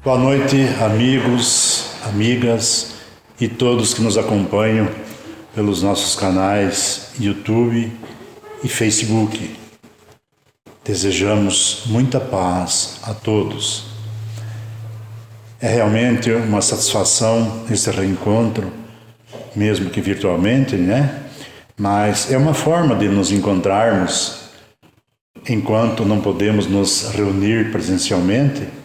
Boa noite, amigos, amigas e todos que nos acompanham pelos nossos canais YouTube e Facebook. Desejamos muita paz a todos. É realmente uma satisfação esse reencontro, mesmo que virtualmente, né? Mas é uma forma de nos encontrarmos enquanto não podemos nos reunir presencialmente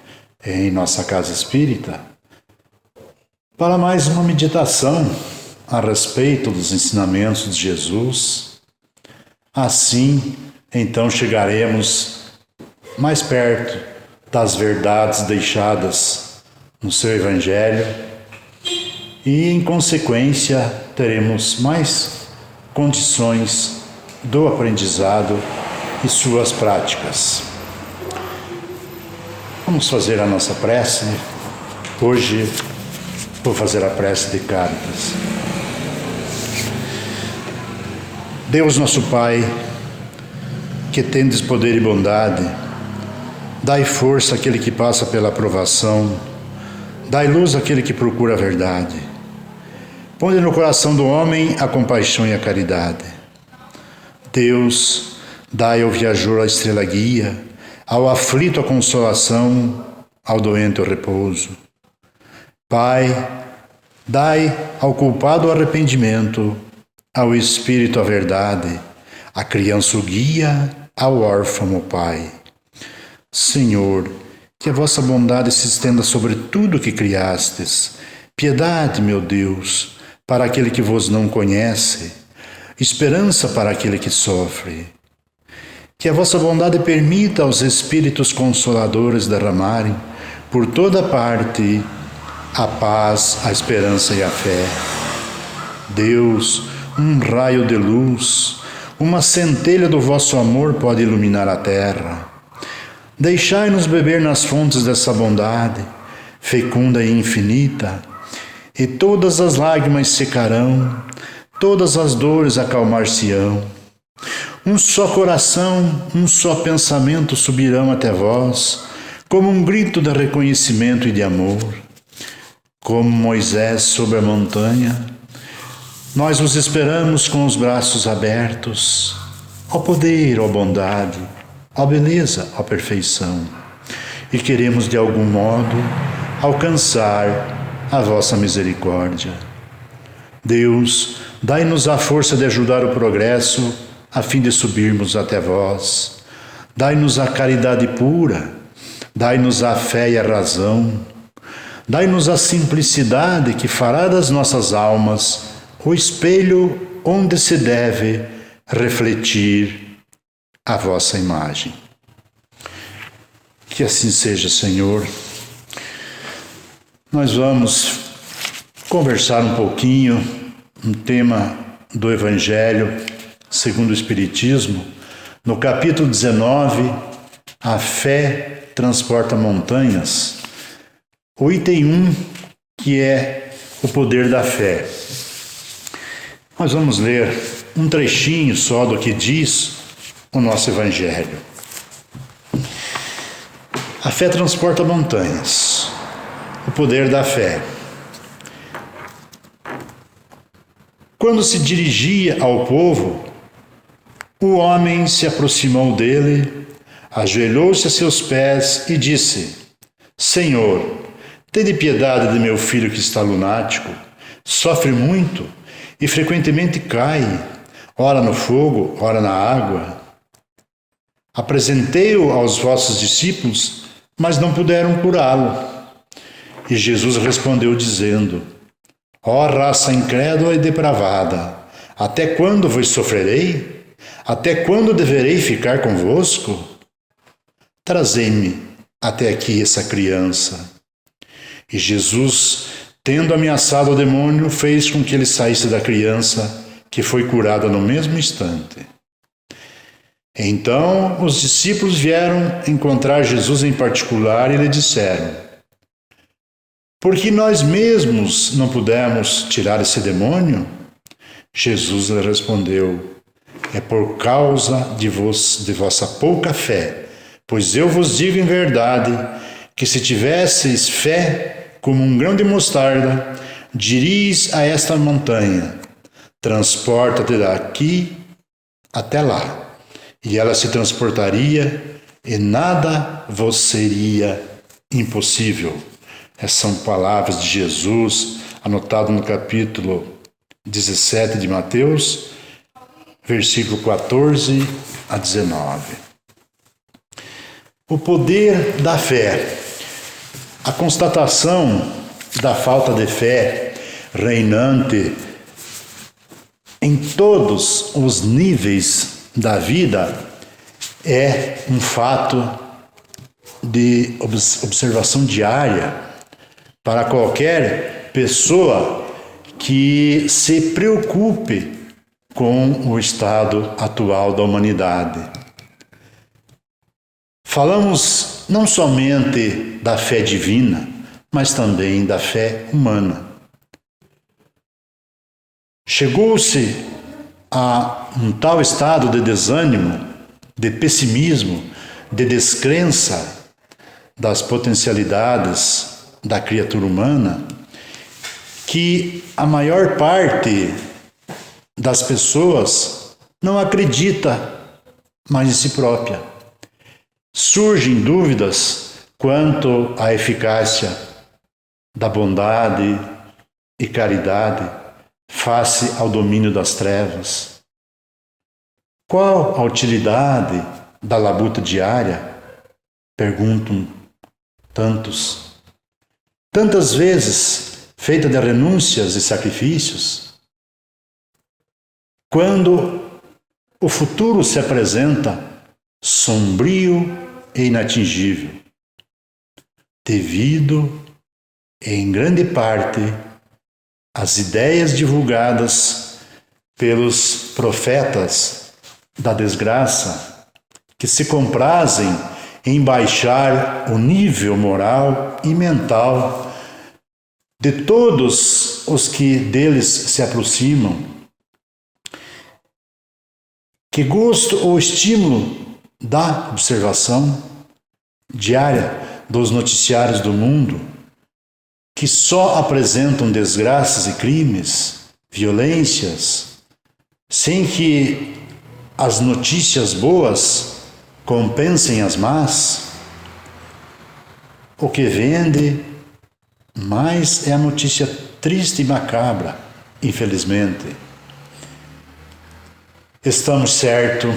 em nossa casa espírita, para mais uma meditação a respeito dos ensinamentos de Jesus. Assim, então, chegaremos mais perto das verdades deixadas no seu Evangelho e, em consequência, teremos mais condições do aprendizado e suas práticas. Vamos fazer a nossa prece. Hoje vou fazer a prece de Cáritas. Deus nosso Pai, que tendes poder e bondade, dai força àquele que passa pela provação, dai luz àquele que procura a verdade. Ponde no coração do homem a compaixão e a caridade. Deus, dai ao viajor a estrela guia, ao aflito a consolação, ao doente o repouso. Pai, dai ao culpado o arrependimento, ao espírito a verdade, à criança o guia, ao órfão o Pai. Senhor, que a vossa bondade se estenda sobre tudo que criastes. Piedade, meu Deus, para aquele que vos não conhece, esperança para aquele que sofre. Que a vossa bondade permita aos Espíritos Consoladores derramarem por toda parte a paz, a esperança e a fé. Deus, um raio de luz, uma centelha do vosso amor pode iluminar a terra. Deixai-nos beber nas fontes dessa bondade, fecunda e infinita, e todas as lágrimas secarão, todas as dores acalmar-se-ão. Um só coração, um só pensamento subirão até vós, como um grito de reconhecimento e de amor. Como Moisés sobre a montanha, nós os esperamos com os braços abertos, ó poder, ó bondade, ó beleza, ó perfeição, e queremos de algum modo alcançar a vossa misericórdia. Deus, dai-nos a força de ajudar o progresso, a fim de subirmos até vós. Dai-nos a caridade pura, dai-nos a fé e a razão, dai-nos a simplicidade que fará das nossas almas o espelho onde se deve refletir a vossa imagem. Que assim seja, Senhor. Nós vamos conversar um pouquinho um tema do Evangelho segundo o Espiritismo, no capítulo 19, a fé transporta montanhas, o item 1, que é o poder da fé. Nós vamos ler um trechinho só do que diz o nosso Evangelho. A fé transporta montanhas, o poder da fé. Quando se dirigia ao povo, o homem se aproximou dele, ajoelhou-se a seus pés e disse: Senhor, tende piedade de meu filho que está lunático, sofre muito e frequentemente cai, ora no fogo, ora na água. Apresentei-o aos vossos discípulos, mas não puderam curá-lo. E Jesus respondeu dizendo: Ó raça incrédula e depravada, até quando vos sofrerei? Até quando deverei ficar convosco? Trazei-me até aqui essa criança. E Jesus, tendo ameaçado o demônio, fez com que ele saísse da criança, que foi curada no mesmo instante. Então os discípulos vieram encontrar Jesus em particular e lhe disseram: Por que nós mesmos não pudemos tirar esse demônio? Jesus lhe respondeu: É por causa de vossa pouca fé, pois eu vos digo em verdade que se tivesseis fé como um grão de mostarda, diris a esta montanha: transporta-te daqui até lá, e ela se transportaria, e nada vos seria impossível. Essas são palavras de Jesus, anotado no capítulo 17 de Mateus, versículo 14 a 19. O poder da fé. A constatação da falta de fé reinante em todos os níveis da vida é um fato de observação diária para qualquer pessoa que se preocupe com o estado atual da humanidade. Falamos não somente da fé divina, mas também da fé humana. Chegou-se a um tal estado de desânimo, de pessimismo, de descrença das potencialidades da criatura humana, que a maior parte das pessoas não acredita mais em si própria. Surgem dúvidas quanto à eficácia da bondade e caridade face ao domínio das trevas. Qual a utilidade da labuta diária? Perguntam tantos. Tantas vezes feita de renúncias e sacrifícios. Quando o futuro se apresenta sombrio e inatingível, devido, em grande parte, às ideias divulgadas pelos profetas da desgraça, que se comprazem em baixar o nível moral e mental de todos os que deles se aproximam. Que gosto ou estímulo da observação diária dos noticiários do mundo, que só apresentam desgraças e crimes, violências, sem que as notícias boas compensem as más. O que vende mais é a notícia triste e macabra, infelizmente. Estamos certo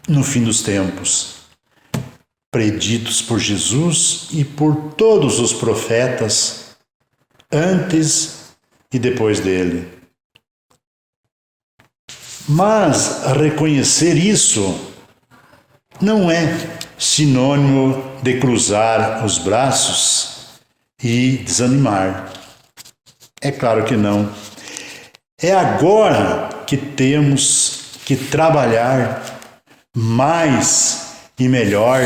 no fim dos tempos, preditos por Jesus e por todos os profetas, antes e depois dele. Mas reconhecer isso não é sinônimo de cruzar os braços e desanimar. É claro que não. É agora que temos que trabalhar mais e melhor,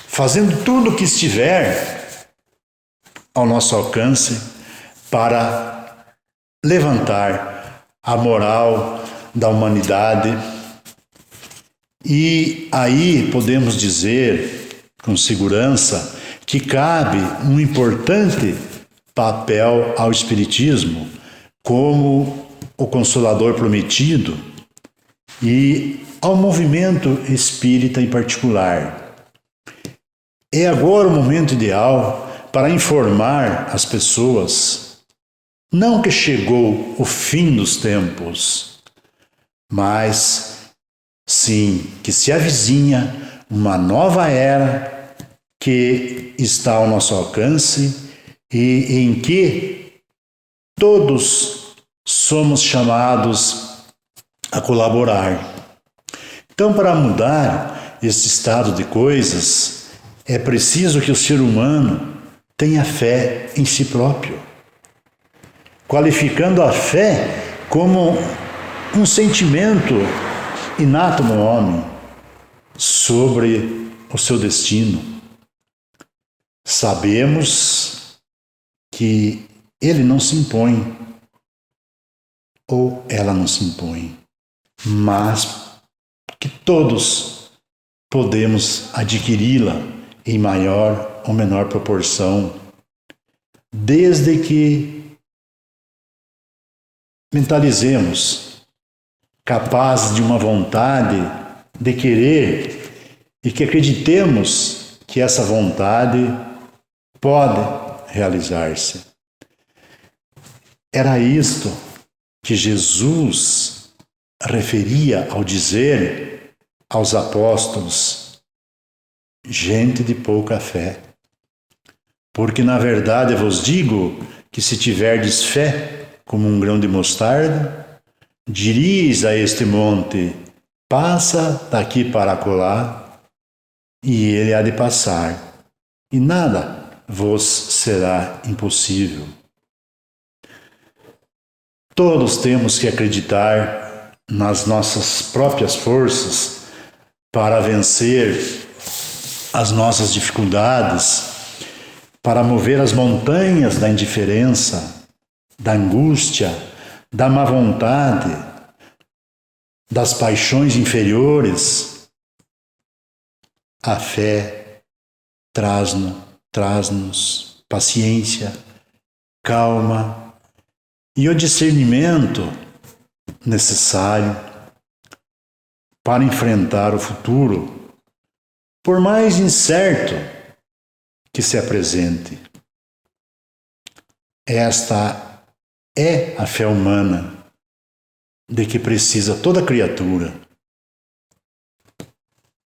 fazendo tudo o que estiver ao nosso alcance para levantar a moral da humanidade. E aí podemos dizer com segurança que cabe um importante papel ao Espiritismo como o Consolador prometido e ao movimento espírita em particular. É agora o momento ideal para informar as pessoas, não que chegou o fim dos tempos, mas sim que se avizinha uma nova era que está ao nosso alcance e em que todos somos chamados a colaborar. Então, para mudar esse estado de coisas, é preciso que o ser humano tenha fé em si próprio, qualificando a fé como um sentimento inato no homem sobre o seu destino. Sabemos que ele não se impõe, ou ela não se impõe, mas que todos podemos adquiri-la em maior ou menor proporção, desde que mentalizemos, capazes de uma vontade de querer e que acreditemos que essa vontade pode realizar-se. Era isto que Jesus referia ao dizer aos apóstolos: gente de pouca fé. Porque na verdade vos digo que se tiverdes fé como um grão de mostarda, diríeis a este monte: passa daqui para acolá, e ele há de passar, e nada vos será impossível. Todos temos que acreditar nas nossas próprias forças para vencer as nossas dificuldades, para mover as montanhas da indiferença, da angústia, da má vontade, das paixões inferiores. A fé traz-nos paciência, calma e o discernimento necessário para enfrentar o futuro, por mais incerto que se apresente. Esta é a fé humana de que precisa toda criatura.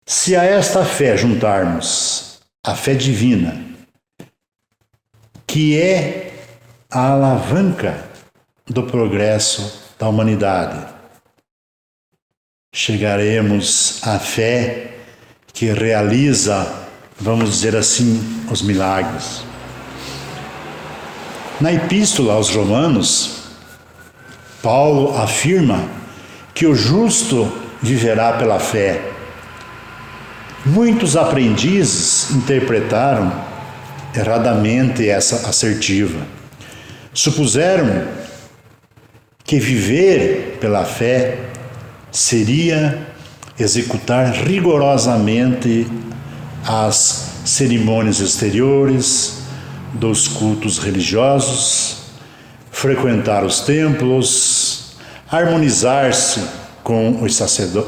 Se a esta fé juntarmos a fé divina, que é a alavanca do progresso da humanidade, chegaremos à fé que realiza, vamos dizer assim, os milagres. Na Epístola aos Romanos, Paulo afirma que o justo viverá pela fé. Muitos aprendizes interpretaram erradamente essa assertiva. Supuseram que viver pela fé seria executar rigorosamente as cerimônias exteriores dos cultos religiosos, frequentar os templos, harmonizar-se com os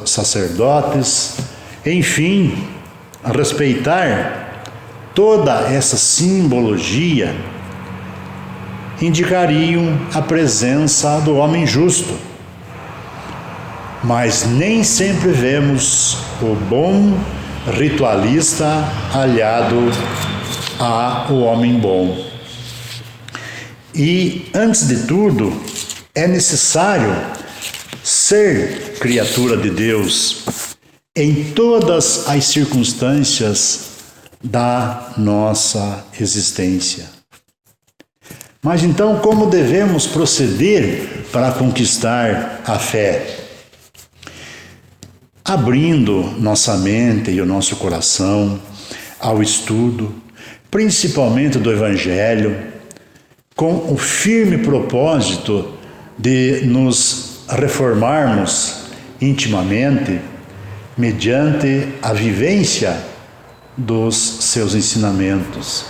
sacerdotes, enfim, respeitar toda essa simbologia indicariam a presença do homem justo. Mas nem sempre vemos o bom ritualista aliado ao homem bom. E, antes de tudo, é necessário ser criatura de Deus em todas as circunstâncias da nossa existência. Mas então, como devemos proceder para conquistar a fé? Abrindo nossa mente e o nosso coração ao estudo, principalmente do Evangelho, com o firme propósito de nos reformarmos intimamente mediante a vivência dos seus ensinamentos.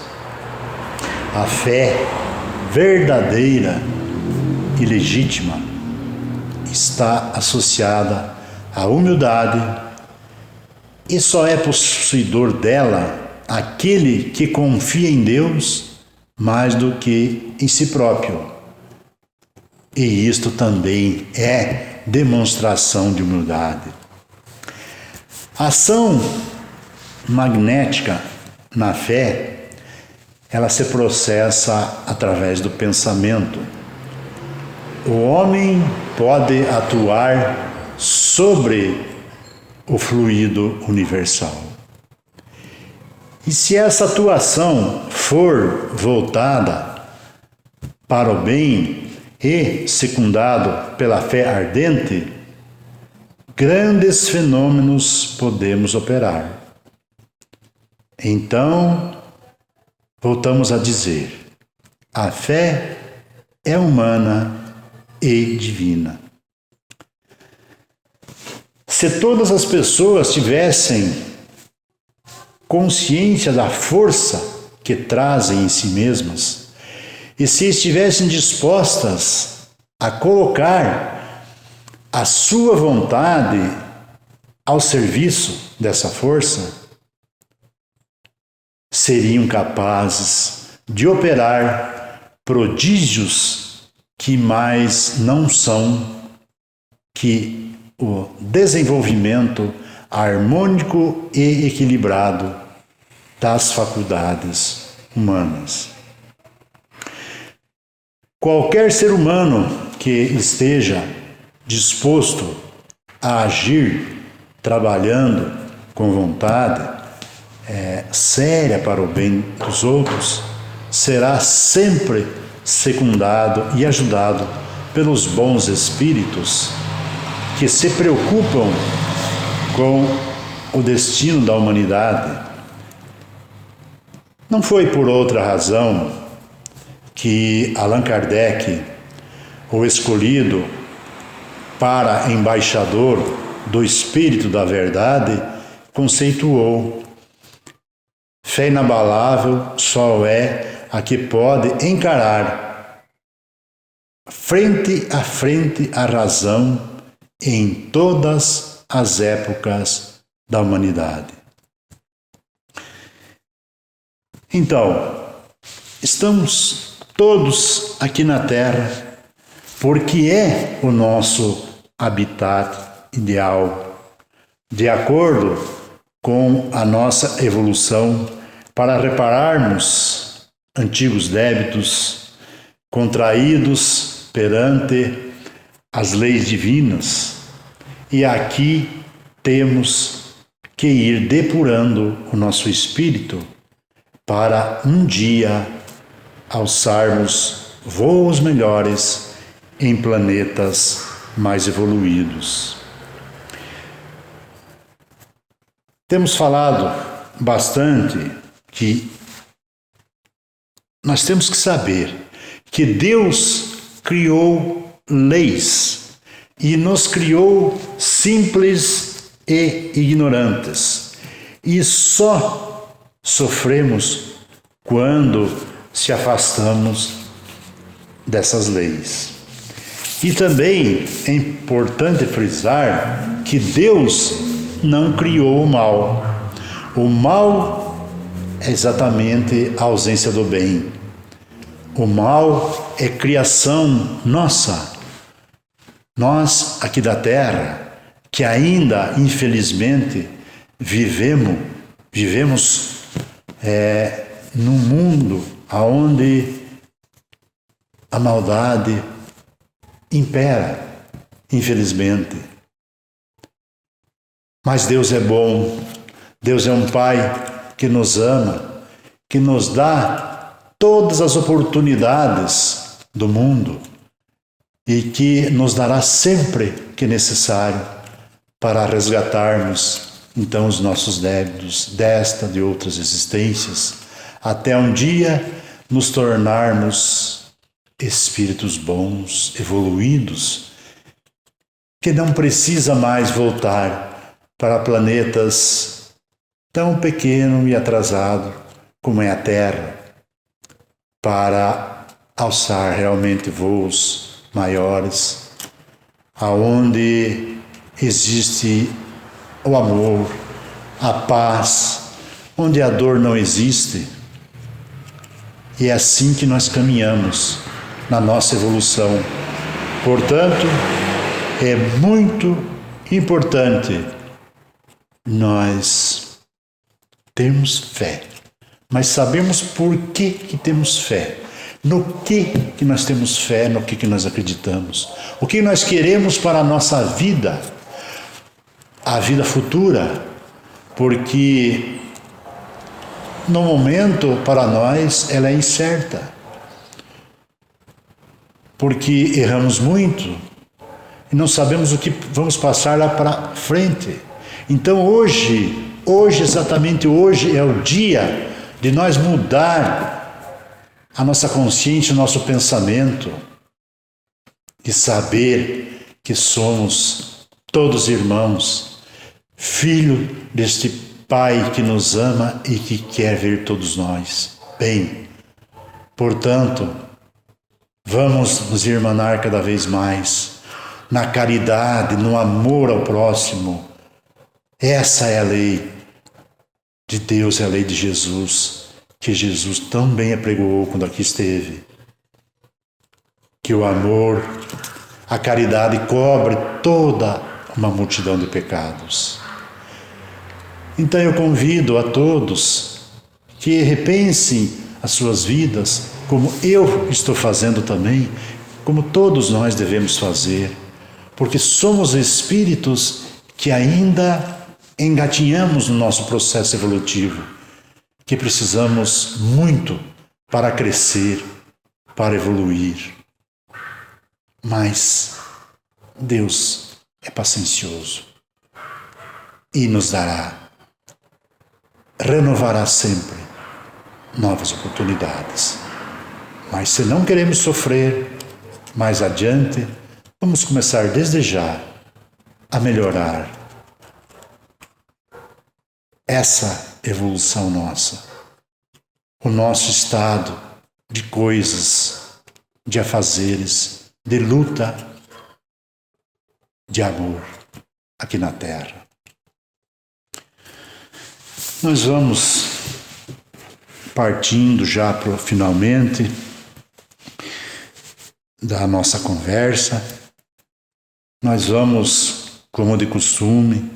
A fé verdadeira e legítima está associada à humildade e só é possuidor dela aquele que confia em Deus mais do que em si próprio. E isto também é demonstração de humildade. A ação magnética na fé, ela se processa através do pensamento. O homem pode atuar sobre o fluido universal. E se essa atuação for voltada para o bem e secundado pela fé ardente, grandes fenômenos podemos operar. Então, voltamos a dizer, a fé é humana e divina. Se todas as pessoas tivessem consciência da força que trazem em si mesmas, e se estivessem dispostas a colocar a sua vontade ao serviço dessa força, seriam capazes de operar prodígios que mais não são que o desenvolvimento harmônico e equilibrado das faculdades humanas. Qualquer ser humano que esteja disposto a agir, trabalhando com vontade séria para o bem dos outros, será sempre secundado e ajudado pelos bons espíritos que se preocupam com o destino da humanidade. Não foi por outra razão que Allan Kardec, o escolhido para embaixador do Espírito da Verdade, conceituou: fé inabalável só é a que pode encarar frente a frente a razão em todas as épocas da humanidade. Então, estamos todos aqui na Terra porque é o nosso habitat ideal, de acordo com a nossa evolução, para repararmos antigos débitos contraídos perante as leis divinas. E aqui temos que ir depurando o nosso espírito para um dia alçarmos voos melhores em planetas mais evoluídos. Temos falado bastante que nós temos que saber que Deus criou leis e nos criou simples e ignorantes. E só sofremos quando se afastamos dessas leis. E também é importante frisar que Deus não criou o mal. O mal é exatamente a ausência do bem. O mal é criação nossa. Nós, aqui da Terra, que ainda, infelizmente, vivemos num mundo onde a maldade impera, infelizmente. Mas Deus é bom, Deus é um Pai que nos ama, que nos dá todas as oportunidades do mundo e que nos dará sempre que necessário para resgatarmos então os nossos débitos desta, de outras existências, até um dia nos tornarmos espíritos bons, evoluídos, que não precisa mais voltar para planetas tão pequeno e atrasado como é a Terra, para alçar realmente voos maiores, aonde existe o amor, a paz, onde a dor não existe. E é assim que nós caminhamos na nossa evolução. Portanto, é muito importante nós termos fé, mas sabemos por que temos fé, no que nós temos fé, no que nós acreditamos, o que nós queremos para a nossa vida, a vida futura, porque no momento para nós ela é incerta, porque erramos muito e não sabemos o que vamos passar lá para frente. Então hoje, exatamente hoje, é o dia de nós mudar a nossa consciência, o nosso pensamento e saber que somos todos irmãos, filho deste Pai que nos ama e que quer ver todos nós bem. Portanto, vamos nos irmanar cada vez mais na caridade, no amor ao próximo. Essa é a lei de Deus, é a lei de Jesus, que Jesus também apregoou quando aqui esteve. Que o amor, a caridade cobre toda uma multidão de pecados. Então eu convido a todos que repensem as suas vidas, como eu estou fazendo também, como todos nós devemos fazer, porque somos espíritos que ainda engatinhamos no nosso processo evolutivo, que precisamos muito para crescer, para evoluir. Mas Deus é paciencioso e nos renovará sempre novas oportunidades. Mas se não queremos sofrer mais adiante, vamos começar desde já a melhorar essa evolução nossa, o nosso estado de coisas, de afazeres, de luta, de amor aqui na Terra. Nós vamos partindo já finalmente da nossa conversa. Nós vamos, como de costume,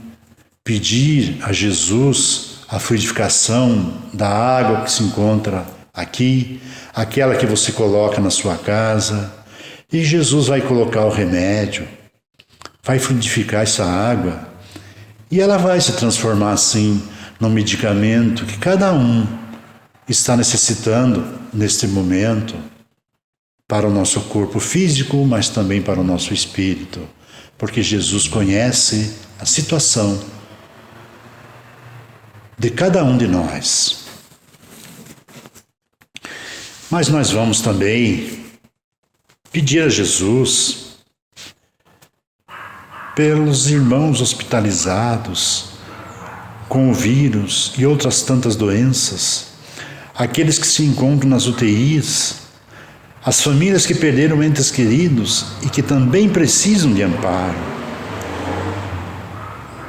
pedir a Jesus a fluidificação da água que se encontra aqui, aquela que você coloca na sua casa, e Jesus vai colocar o remédio, vai fluidificar essa água, e ela vai se transformar assim num medicamento que cada um está necessitando neste momento para o nosso corpo físico, mas também para o nosso espírito, porque Jesus conhece a situação de cada um de nós. Mas nós vamos também pedir a Jesus pelos irmãos hospitalizados com o vírus e outras tantas doenças, aqueles que se encontram nas UTIs, as famílias que perderam entes queridos e que também precisam de amparo.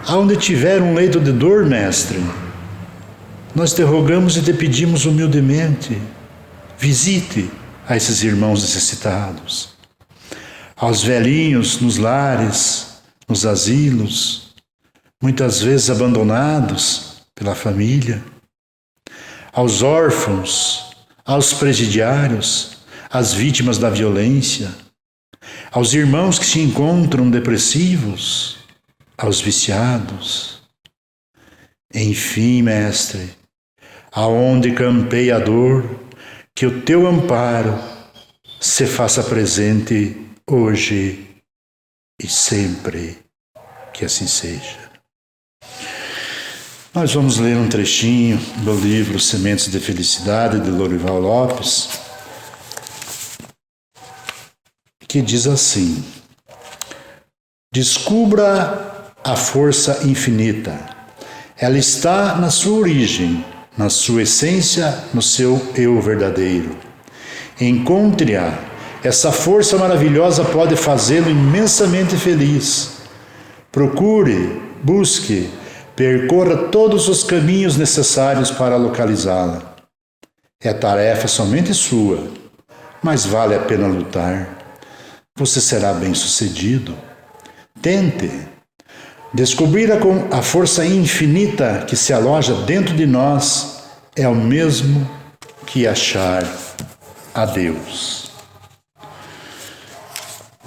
Aonde tiver um leito de dor, Mestre, nós te rogamos e te pedimos humildemente, visite a esses irmãos necessitados, aos velhinhos nos lares, nos asilos, muitas vezes abandonados pela família, aos órfãos, aos presidiários, às vítimas da violência, aos irmãos que se encontram depressivos, aos viciados. Enfim, Mestre, aonde campeia a dor, que o teu amparo se faça presente hoje e sempre, que assim seja. Nós vamos ler um trechinho do livro Sementes de Felicidade, de Lorival Lopes, que diz assim: descubra a força infinita. Ela está na sua origem, na sua essência, no seu eu verdadeiro. Encontre-a. Essa força maravilhosa pode fazê-lo imensamente feliz. Procure, busque, percorra todos os caminhos necessários para localizá-la. É tarefa somente sua, mas vale a pena lutar. Você será bem-sucedido. Tente. Descobrir a força infinita que se aloja dentro de nós é o mesmo que achar a Deus.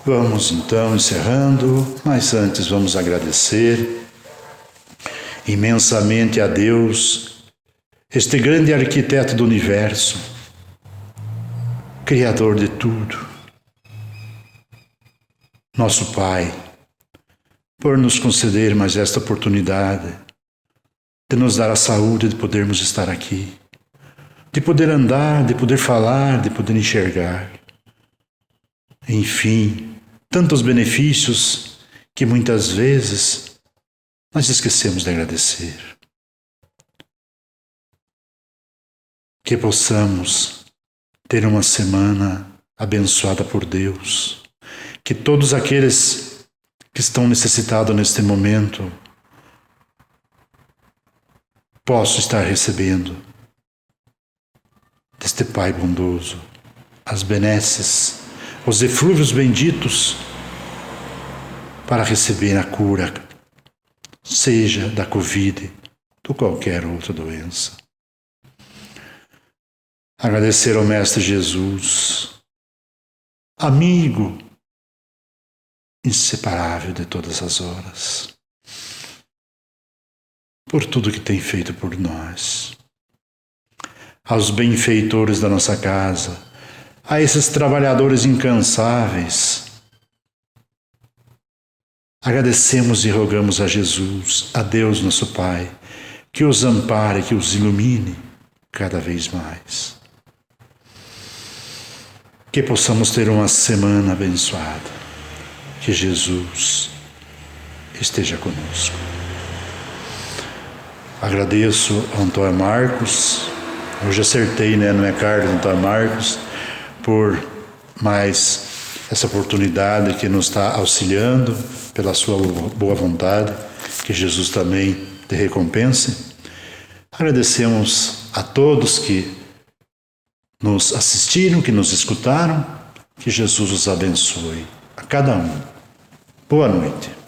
Vamos então encerrando, mas antes vamos agradecer imensamente a Deus, este grande arquiteto do universo, Criador de tudo, nosso Pai, por nos conceder mais esta oportunidade de nos dar a saúde de podermos estar aqui, de poder andar, de poder falar, de poder enxergar. Enfim, tantos benefícios que muitas vezes nós esquecemos de agradecer. Que possamos ter uma semana abençoada por Deus. Que todos aqueles que estão necessitados neste momento possam estar recebendo deste Pai bondoso as benesses, os eflúvios benditos para receber a cura, seja da Covid, ou qualquer outra doença. Agradecer ao Mestre Jesus, amigo inseparável de todas as horas, por tudo que tem feito por nós. Aos benfeitores da nossa casa, a esses trabalhadores incansáveis, agradecemos e rogamos a Jesus, a Deus nosso Pai, que os ampare, que os ilumine cada vez mais. Que possamos ter uma semana abençoada. Que Jesus esteja conosco. Agradeço ao Antônio Marcos, hoje acertei, não é Carlos, Antônio Marcos, por mais essa oportunidade que nos está auxiliando, pela sua boa vontade, que Jesus também te recompense. Agradecemos a todos que nos assistiram, que nos escutaram, que Jesus os abençoe, a cada um. Boa noite.